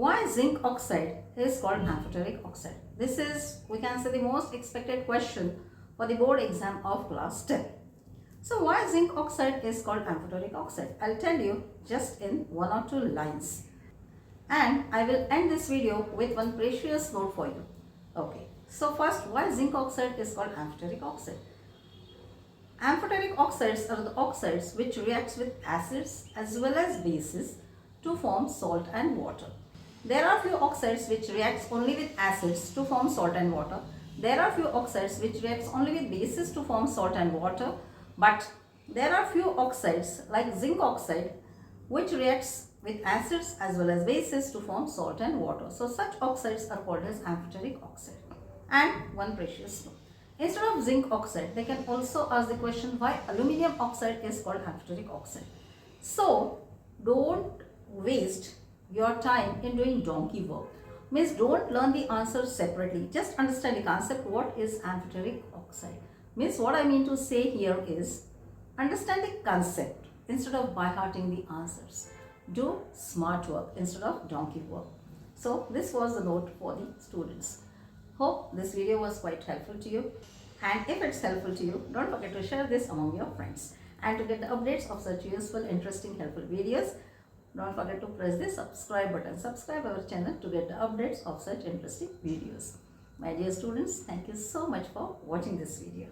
Why zinc oxide is called amphoteric oxide? This is, we can say, the most expected question for the board exam of class 10. So why zinc oxide is called amphoteric oxide? I'll tell you just in 1 or 2 lines. And I will end this video with one precious note for you. Okay. So first, why zinc oxide is called amphoteric oxide? Amphoteric oxides are the oxides which reacts with acids as well as bases to form salt and water. There are few oxides which reacts only with acids to form salt and water. There are few oxides which reacts only with bases to form salt and water. But there are few oxides like zinc oxide which reacts with acids as well as bases to form salt and water. So such oxides are called as amphoteric oxide. And one precious note. Instead of zinc oxide, they can also ask the question why aluminium oxide is called amphoteric oxide. So don't waste your time in doing donkey work. Means don't learn the answers separately. Just understand the concept. What is amphoteric oxide? Means what I mean to say here is understand the concept instead of by-hearting the answers. Do smart work instead of donkey work. So this was the note for the students. Hope this video was quite helpful to you. And if it's helpful to you, don't forget to share this among your friends. And to get the updates of such useful, interesting, helpful videos, don't forget to press the subscribe button. Subscribe our channel to get the updates of such interesting videos. My dear students, thank you so much for watching this video.